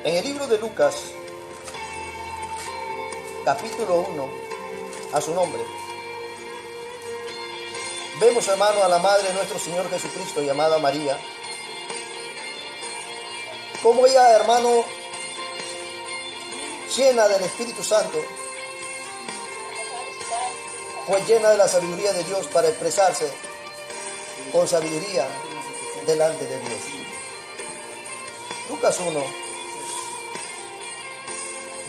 En el libro de Lucas, capítulo 1, a su nombre, vemos, hermano, a la madre de nuestro Señor Jesucristo, llamada María, como ella, hermano, llena del Espíritu Santo, fue llena de la sabiduría de Dios para expresarse con sabiduría delante de Dios. Lucas 1,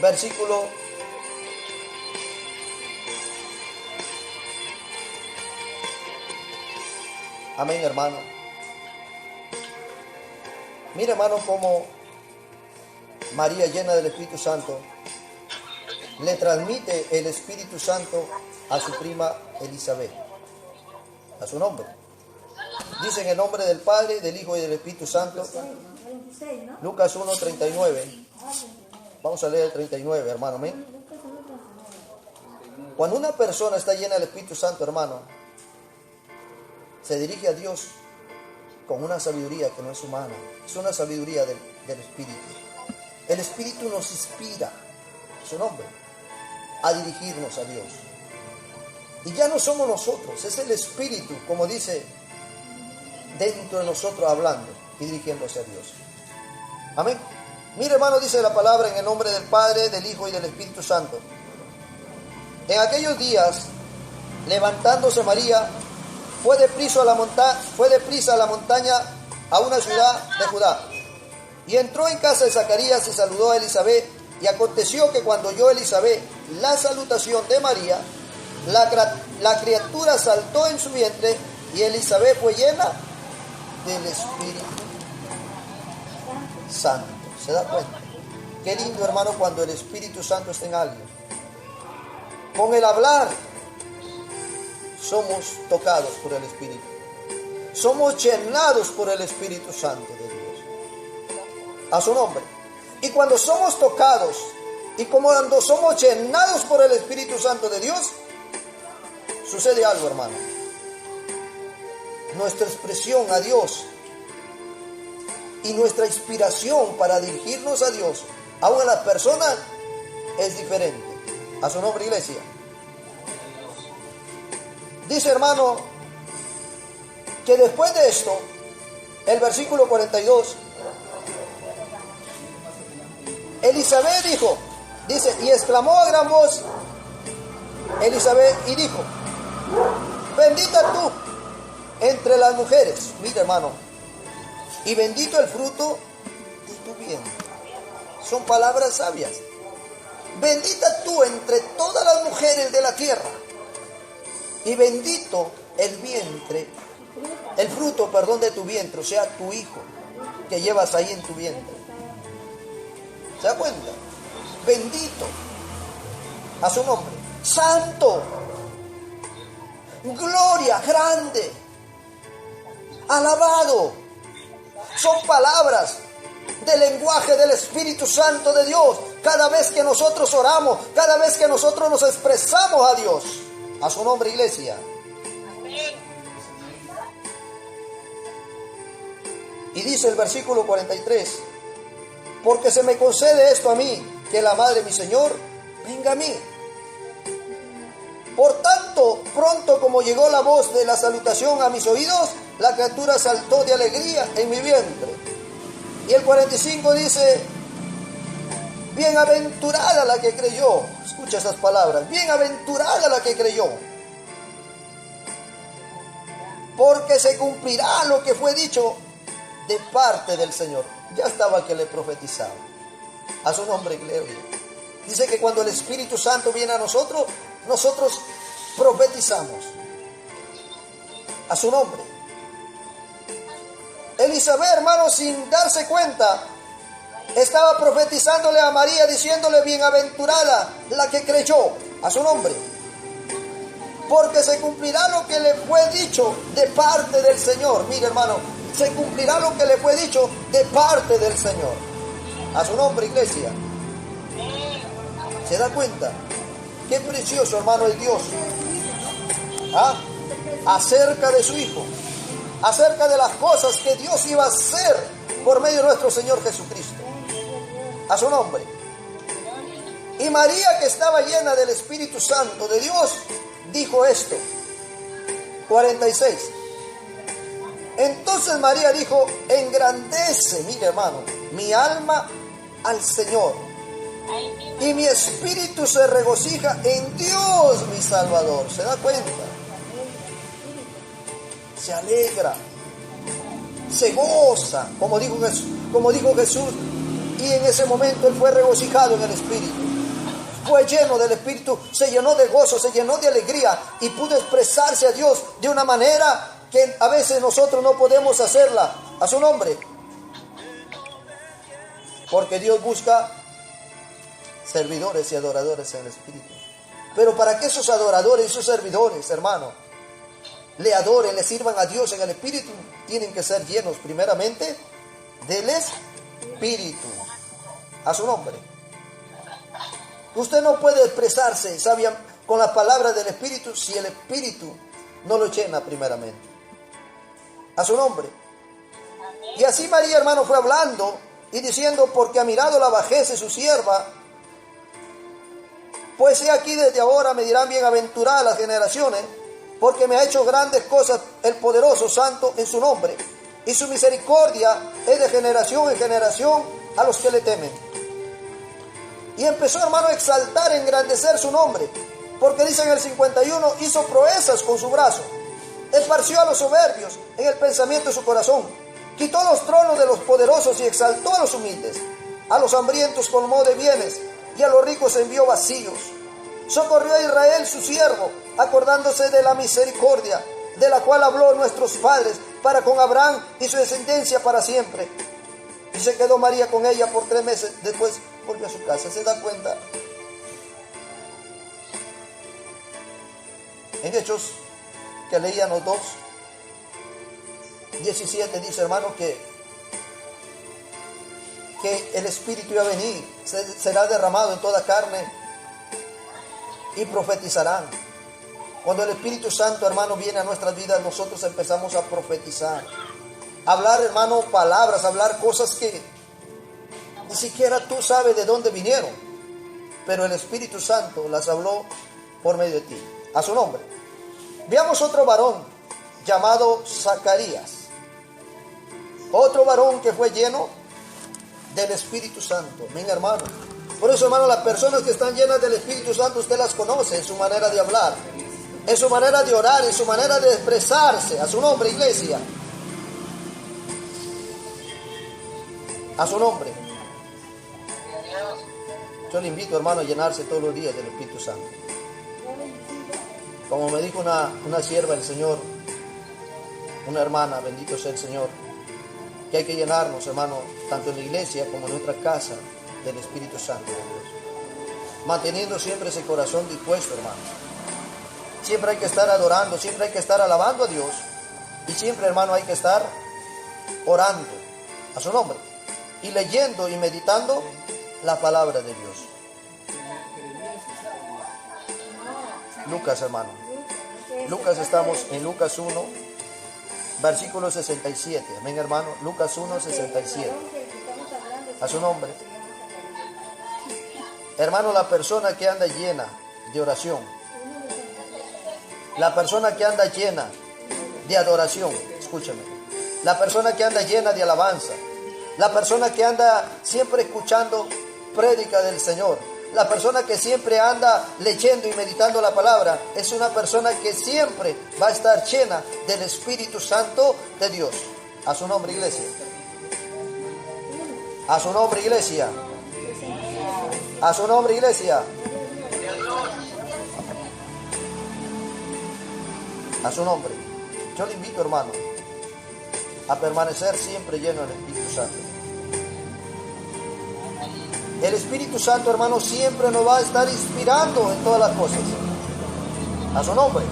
versículo 1. Amén, hermano. Mira, hermano, cómo María, llena del Espíritu Santo, le transmite el Espíritu Santo a su prima Elizabeth, a su nombre. Dice en el nombre del Padre, del Hijo y del Espíritu Santo. Lucas 1, 39. Vamos a leer el 39, hermano. ¿Amén? Cuando una persona está llena del Espíritu Santo, hermano, se dirige a Dios con una sabiduría que no es humana, es una sabiduría del Espíritu. El Espíritu nos inspira, su nombre, a dirigirnos a Dios. Y ya no somos nosotros, es el Espíritu, como dice, dentro de nosotros hablando y dirigiéndose a Dios. Amén. Mira, hermano, dice la palabra en el nombre del Padre, del Hijo y del Espíritu Santo. En aquellos días, levantándose María, fue deprisa a la montaña, a una ciudad de Judá, y entró en casa de Zacarías y saludó a Elizabeth. Y aconteció que cuando oyó Elizabeth la salutación de María, la criatura saltó en su vientre, y Elizabeth fue llena del Espíritu Santo. ¿Se da cuenta? Qué lindo, hermano, cuando el Espíritu Santo está en alguien. Con el hablar somos tocados por el Espíritu. Somos llenados por el Espíritu Santo de Dios. A su nombre. Y cuando somos tocados y cuando somos llenados por el Espíritu Santo de Dios, sucede algo, hermano. Nuestra expresión a Dios y nuestra inspiración para dirigirnos a Dios, aún a las personas, es diferente. A su nombre, iglesia. Dice, hermano, que después de esto, el versículo 42, Elizabeth dice, y exclamó a gran voz Elizabeth y dijo, bendita tú entre las mujeres, mira, hermano, y bendito el fruto de tu vientre. Son palabras sabias. Bendita tú entre todas las mujeres de la tierra, y bendito el vientre, el fruto, de tu vientre, o sea, tu hijo que llevas ahí en tu vientre. ¿Se da cuenta? Bendito a su nombre. Santo. Gloria, grande. Alabado. Son palabras del lenguaje del Espíritu Santo de Dios. Cada vez que nosotros oramos, cada vez que nosotros nos expresamos a Dios. A su nombre, iglesia. Y dice el versículo 43, porque se me concede esto a mí, que la madre de mi Señor venga a mí. Por tanto, pronto como llegó la voz de la salutación a mis oídos, la criatura saltó de alegría en mi vientre. Y el 45 dice, bienaventurada la que creyó. Escucha esas palabras, bienaventurada la que creyó. Porque se cumplirá lo que fue dicho de parte del Señor. Ya estaba que le profetizaba. A su nombre, gloria. Dice que cuando el Espíritu Santo viene a nosotros, nosotros profetizamos. A su nombre. Elizabeth, hermano, sin darse cuenta, estaba profetizándole a María, diciéndole, bienaventurada la que creyó. A su nombre. Porque se cumplirá lo que le fue dicho de parte del Señor. Mire, hermano, se cumplirá lo que le fue dicho de parte del Señor. A su nombre, iglesia. ¿Se da cuenta? Qué precioso, hermano, es Dios. ¿Ah? Acerca de su Hijo. Acerca de las cosas que Dios iba a hacer por medio de nuestro Señor Jesucristo. A su nombre. Y María, que estaba llena del Espíritu Santo de Dios, dijo esto. 46. Entonces María dijo: engrandece, mire hermano, mi alma al Señor, y mi espíritu se regocija en Dios mi Salvador. ¿Se da cuenta? Se alegra, se goza, como dijo Jesús, y en ese momento él fue regocijado en el Espíritu. Fue lleno del Espíritu, se llenó de gozo, se llenó de alegría y pudo expresarse a Dios de una manera que a veces nosotros no podemos hacerla. A su nombre. Porque Dios busca servidores y adoradores en el Espíritu. Pero para que esos adoradores y esos servidores, hermano, le adoren, le sirvan a Dios en el Espíritu, tienen que ser llenos primeramente del Espíritu. A su nombre. Usted no puede expresarse, ¿sabían?, con las palabras del Espíritu si el Espíritu no lo llena primeramente. A su nombre. Y así María, hermano, fue hablando y diciendo: porque ha mirado la bajez de su sierva, pues he aquí desde ahora me dirán bienaventuradas las generaciones, porque me ha hecho grandes cosas el poderoso santo en su nombre, y su misericordia es de generación en generación a los que le temen. Y empezó, hermano, a exaltar, a engrandecer su nombre, porque dice en el 51, hizo proezas con su brazo, esparció a los soberbios en el pensamiento de su corazón, quitó los tronos de los poderosos y exaltó a los humildes, a los hambrientos colmó de bienes y a los ricos envió vacíos. Socorrió a Israel su siervo, acordándose de la misericordia, de la cual habló nuestros padres para con Abraham y su descendencia para siempre. Y se quedó María con ella por 3 meses, después volvió a su casa. ¿Se da cuenta? En Hechos, que leían los 2:17, dice, hermano, que el Espíritu iba a venir, será derramado en toda carne y profetizarán. Cuando el Espíritu Santo, hermano, viene a nuestras vidas, nosotros empezamos a profetizar, hablar, hermano, palabras, hablar cosas que ni siquiera tú sabes de dónde vinieron, pero el Espíritu Santo las habló por medio de ti. A su nombre. Veamos otro varón llamado Zacarías, otro varón que fue lleno del Espíritu Santo. Amén, hermano. Por eso, hermano, las personas que están llenas del Espíritu Santo, usted las conoce en su manera de hablar, en su manera de orar, en su manera de expresarse. A su nombre, iglesia. A su nombre. Yo le invito, hermano, a llenarse todos los días del Espíritu Santo. Como me dijo una sierva del Señor, una hermana, bendito sea el Señor, que hay que llenarnos, hermano, tanto en la iglesia como en nuestra casa, del Espíritu Santo de Dios. Manteniendo siempre ese corazón dispuesto, hermano. Siempre hay que estar adorando, siempre hay que estar alabando a Dios. Y siempre, hermano, hay que estar orando a su nombre. Y leyendo y meditando la palabra de Dios. Lucas, hermano. Lucas, estamos en Lucas 1, versículo 67. Amén, hermano. Lucas 1, 67. A su nombre. Hermano, la persona que anda llena de oración, la persona que anda llena de adoración, escúchame, la persona que anda llena de alabanza, la persona que anda siempre escuchando prédica del Señor, la persona que siempre anda leyendo y meditando la palabra, es una persona que siempre va a estar llena del Espíritu Santo de Dios. A su nombre, iglesia. A su nombre, iglesia. A su nombre, iglesia. A su nombre. Yo le invito, hermano, a permanecer siempre lleno del Espíritu Santo. El Espíritu Santo, hermano, siempre nos va a estar inspirando en todas las cosas. A su nombre.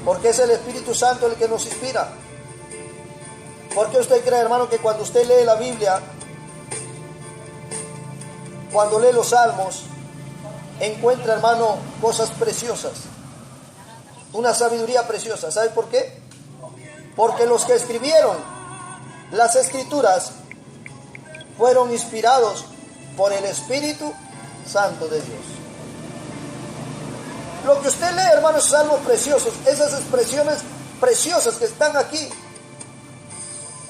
Porque es el Espíritu Santo el que nos inspira. ¿Por qué usted cree, hermano, que cuando usted lee la Biblia, cuando lee los salmos, encuentra, hermano, cosas preciosas? Una sabiduría preciosa. ¿Sabe por qué? Porque los que escribieron las Escrituras fueron inspirados por el Espíritu Santo de Dios. Lo que usted lee, hermanos, salmos preciosos, esas expresiones preciosas que están aquí,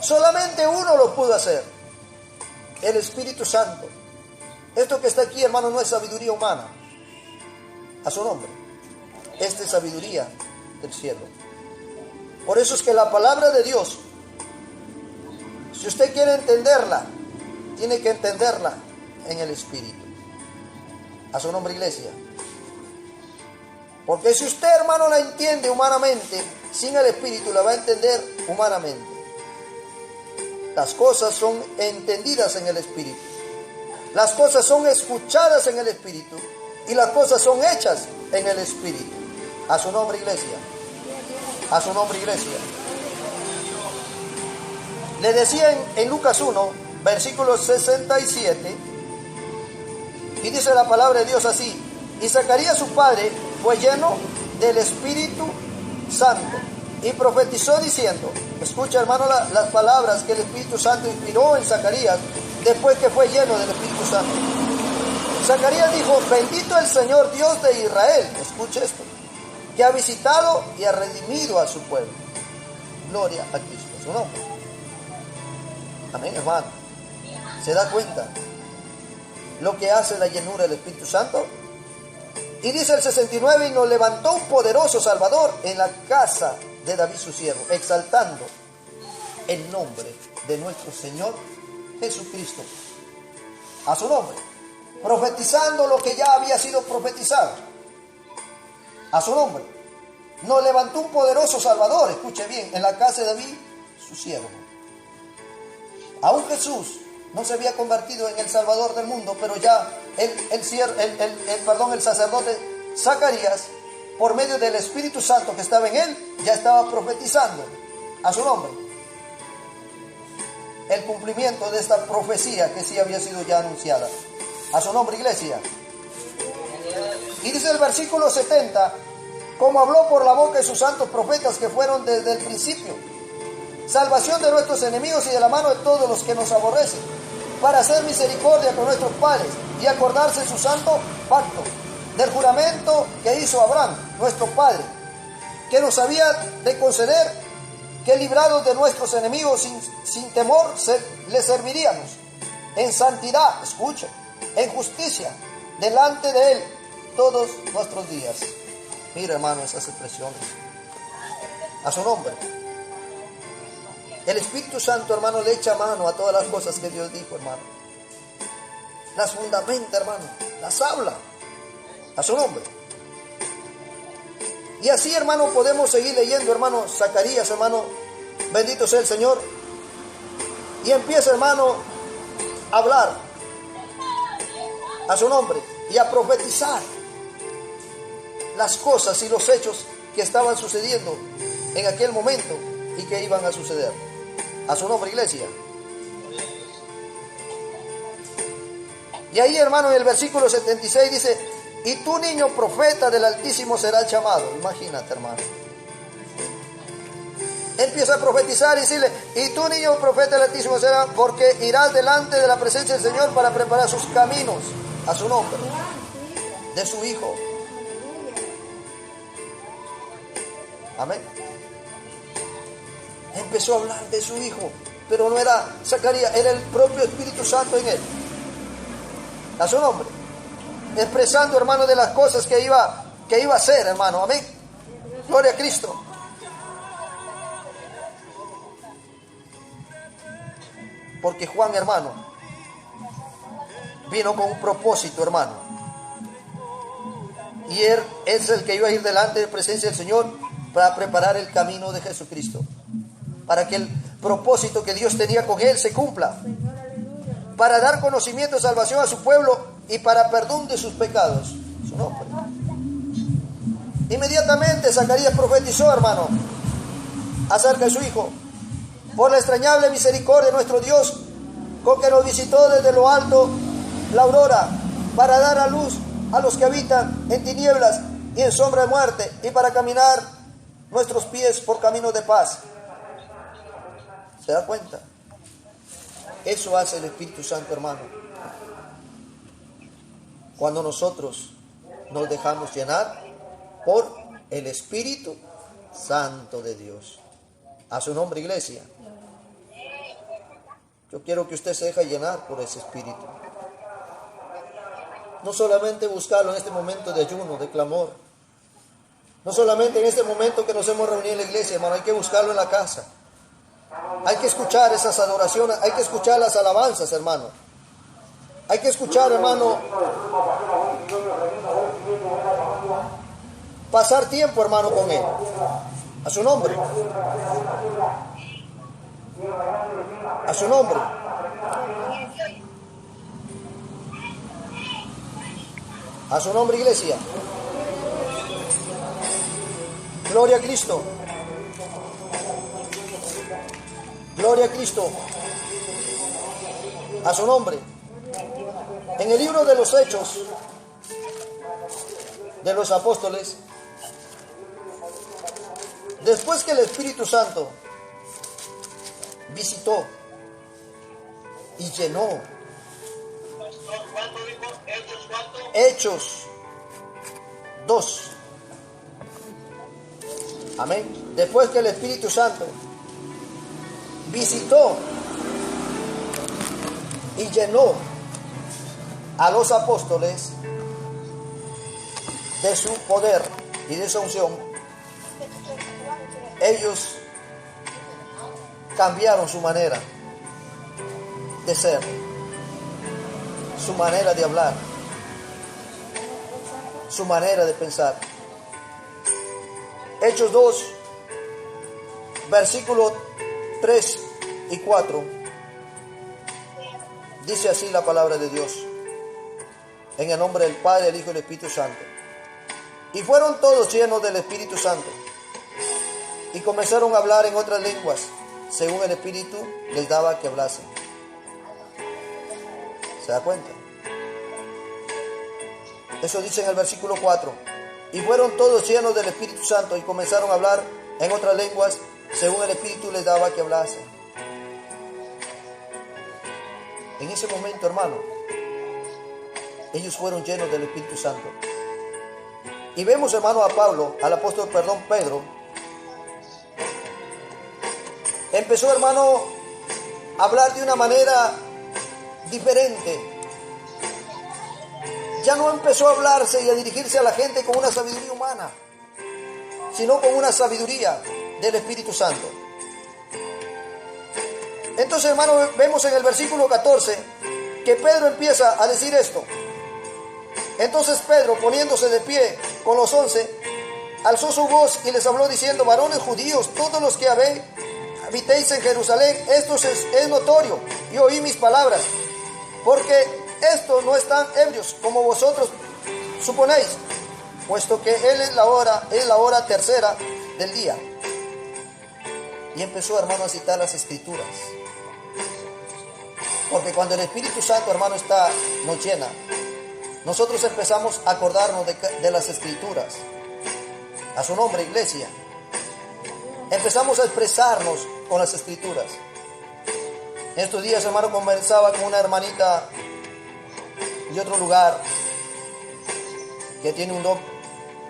solamente uno lo pudo hacer, el Espíritu Santo. Esto que está aquí, hermano, no es sabiduría humana, a su nombre. Esta es sabiduría del cielo. Por eso es que la palabra de Dios, si usted quiere entenderla, tiene que entenderla en el Espíritu. A su nombre, iglesia. Porque si usted, hermano, la entiende humanamente, sin el Espíritu la va a entender humanamente. Las cosas son entendidas en el Espíritu. Las cosas son escuchadas en el Espíritu. Y las cosas son hechas en el Espíritu. A su nombre, iglesia. A su nombre, iglesia. Le decía en Lucas 1, versículo 67, y dice la palabra de Dios así: y Zacarías su padre fue lleno del Espíritu Santo y profetizó diciendo, escucha, hermano, las palabras que el Espíritu Santo inspiró en Zacarías después que fue lleno del Espíritu Santo. Zacarías dijo: bendito el Señor Dios de Israel, escucha esto, que ha visitado y ha redimido a su pueblo. Gloria a Cristo, su nombre. Amén, hermano. ¿Se da cuenta lo que hace la llenura del Espíritu Santo? Y dice el 69, y nos levantó un poderoso Salvador en la casa de David su siervo, exaltando el nombre de nuestro Señor Jesucristo. A su nombre. Profetizando lo que ya había sido profetizado. A su nombre. Nos levantó un poderoso Salvador, escuche bien, en la casa de David su siervo. Aún Jesús no se había convertido en el Salvador del mundo, pero ya el sacerdote Zacarías, por medio del Espíritu Santo que estaba en él, ya estaba profetizando a su nombre el cumplimiento de esta profecía que sí había sido ya anunciada. A su nombre, iglesia. Y dice el versículo 70, como habló por la boca de sus santos profetas que fueron desde el principio, salvación de nuestros enemigos y de la mano de todos los que nos aborrecen, para hacer misericordia con nuestros padres y acordarse de su santo pacto, del juramento que hizo Abraham, nuestro padre, que nos había de conceder que librados de nuestros enemigos sin temor le serviríamos en santidad, escuchen, en justicia, delante de él todos nuestros días. Mira, hermano, esas expresiones. A su nombre. El Espíritu Santo, hermano, le echa mano a todas las cosas que Dios dijo, hermano. Las fundamenta, hermano. Las habla. A su nombre. Y así, hermano, podemos seguir leyendo, hermano, Zacarías, hermano. Bendito sea el Señor. Y empieza, hermano, a hablar. A su nombre. Y a profetizar las cosas y los hechos que estaban sucediendo en aquel momento y que iban a suceder. A su nombre, iglesia. Y ahí, hermano, en el versículo 76 dice: y tú, niño profeta del Altísimo, serás llamado. Imagínate, hermano. Empieza a profetizar y decirle: y tú, niño profeta del Altísimo, serás, porque irás delante de la presencia del Señor para preparar sus caminos. A su nombre. De su Hijo. Amén. Empezó a hablar de su Hijo, pero no era Zacarías, era el propio Espíritu Santo en él. A su nombre. Expresando, hermano, de las cosas que iba a hacer, hermano. Amén. Gloria a Cristo. Porque Juan, hermano, vino con un propósito, hermano. Y él es el que iba a ir delante de la presencia del Señor para preparar el camino de Jesucristo. Para que el propósito que Dios tenía con él se cumpla. Para dar conocimiento y salvación a su pueblo y para perdón de sus pecados. Su nombre. Inmediatamente Zacarías profetizó, hermano, acerca de su Hijo. Por la extrañable misericordia de nuestro Dios, con que nos visitó desde lo alto la aurora, para dar a luz a los que habitan en tinieblas y en sombra de muerte, y para caminar nuestros pies por caminos de paz. ¿Se da cuenta? Eso hace el Espíritu Santo, hermano. Cuando nosotros nos dejamos llenar por el Espíritu Santo de Dios. A su nombre, iglesia. Yo quiero que usted se deje llenar por ese Espíritu. No solamente buscarlo en este momento de ayuno, de clamor. No solamente en este momento que nos hemos reunido en la iglesia, hermano. Hay que buscarlo en la casa. Hay que escuchar esas adoraciones. Hay que escuchar las alabanzas, hermano. Hay que escuchar, hermano. Pasar tiempo, hermano, con Él. A su nombre. A su nombre. A su nombre, iglesia. Gloria a Cristo. Gloria a Cristo. A su nombre. En el libro de los Hechos de los Apóstoles, después que el Espíritu Santo visitó y llenó. Hechos 2. Amén. Después que el Espíritu Santo visitó y llenó a los apóstoles de su poder y de su unción, ellos cambiaron su manera de ser, su manera de hablar, su manera de pensar. Hechos 2, versículos 3 y 4, dice así la palabra de Dios. En el nombre del Padre, del Hijo y del Espíritu Santo. Y fueron todos llenos del Espíritu Santo, y comenzaron a hablar en otras lenguas, según el Espíritu les daba que hablasen. ¿Se da cuenta? Eso dice en el versículo 4. Y fueron todos llenos del Espíritu Santo, y comenzaron a hablar en otras lenguas, según el Espíritu les daba que hablasen. En ese momento, hermano, ellos fueron llenos del Espíritu Santo. Y vemos, hermano, a Pablo, al apóstol, Pedro, empezó, hermano, a hablar de una manera diferente. Ya no empezó a hablarse y a dirigirse a la gente con una sabiduría humana, sino con una sabiduría del Espíritu Santo. Entonces, hermano, vemos en el versículo 14 que Pedro empieza a decir esto. Entonces Pedro, poniéndose de pie con los 11, alzó su voz y les habló diciendo: varones judíos, todos los que habitéis en Jerusalén, esto es notorio, y oí mis palabras, porque estos no están ebrios como vosotros suponéis, puesto que es la hora tercera del día. Y empezó, hermano, a citar las Escrituras. Porque cuando el Espíritu Santo, hermano, nos llena, nosotros empezamos a acordarnos de las Escrituras. A su nombre, iglesia. Empezamos a expresarnos con las Escrituras. En estos días, hermano, conversaba con una hermanita de otro lugar que tiene un don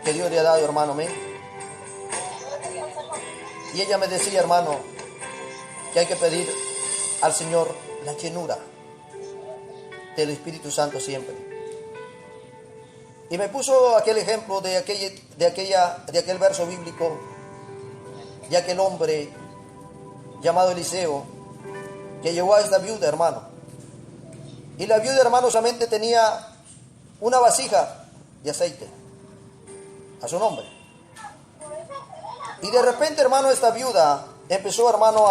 que Dios le ha dado, hermano, amén. Y ella me decía, hermano, que hay que pedir al Señor la llenura del Espíritu Santo siempre. Y me puso aquel ejemplo de aquel verso bíblico de aquel hombre llamado Eliseo, que llevó a esta viuda, hermano. Y la viuda, hermano, solamente tenía una vasija de aceite a su nombre. Y de repente, hermano, esta viuda empezó, hermano,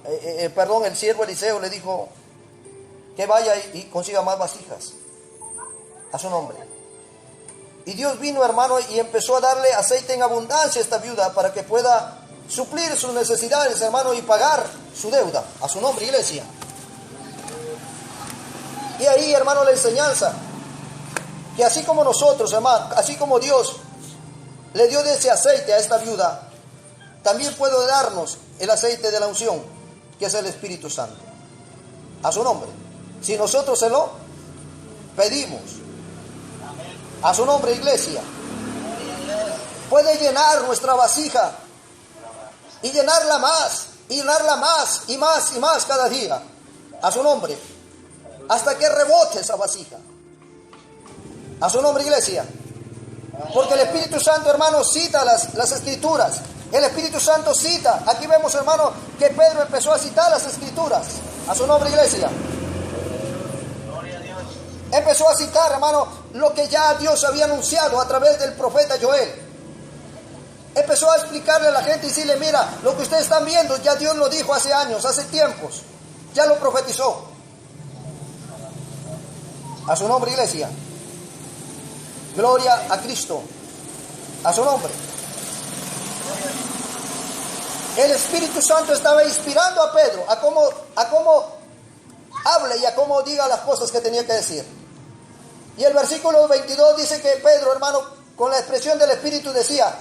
el siervo Eliseo le dijo que vaya y consiga más vasijas a su nombre. Y Dios vino, hermano, y empezó a darle aceite en abundancia a esta viuda para que pueda suplir sus necesidades, hermano, y pagar su deuda a su nombre, iglesia. Y ahí, hermano, la enseñanza, que así como nosotros, hermano, así como Dios le dio de ese aceite a esta viuda, también puede darnos el aceite de la unción, que es el Espíritu Santo. A su nombre. Si nosotros se lo pedimos. A su nombre, iglesia. Puede llenar nuestra vasija y llenarla más, y llenarla más y más y más cada día. A su nombre. Hasta que rebote esa vasija. A su nombre, iglesia. Porque el Espíritu Santo, hermano, cita las Escrituras. El Espíritu Santo cita. Aquí vemos, hermano, que Pedro empezó a citar las Escrituras. A su nombre, iglesia. Empezó a citar, hermano, lo que ya Dios había anunciado a través del profeta Joel. Empezó a explicarle a la gente y decirle, mira, lo que ustedes están viendo, ya Dios lo dijo hace años, hace tiempos. Ya lo profetizó. A su nombre, iglesia. Gloria a Cristo. A su nombre. El Espíritu Santo estaba inspirando a Pedro a cómo hable y a cómo diga las cosas que tenía que decir. Y el versículo 22 dice que Pedro, hermano, con la expresión del Espíritu decía,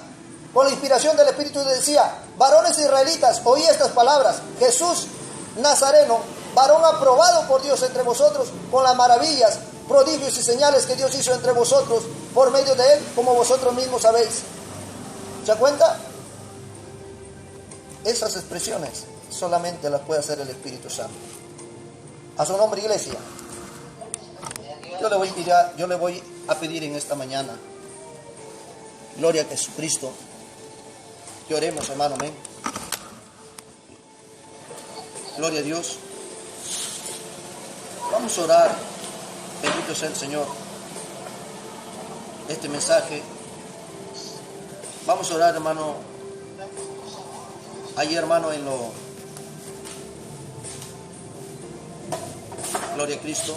con la inspiración del Espíritu decía, varones israelitas, oí estas palabras, Jesús Nazareno, varón aprobado por Dios entre vosotros, con las maravillas, prodigios y señales que Dios hizo entre vosotros por medio de él, como vosotros mismos sabéis. ¿Se da cuenta? Esas expresiones solamente las puede hacer el Espíritu Santo. A su nombre, iglesia. Yo le voy a pedir en esta mañana, gloria a Jesucristo, que oremos, hermano, amén. Gloria a Dios. Vamos a orar. Bendito sea el Señor. Este mensaje. Vamos a orar, hermano. Allí, hermano, gloria a Cristo.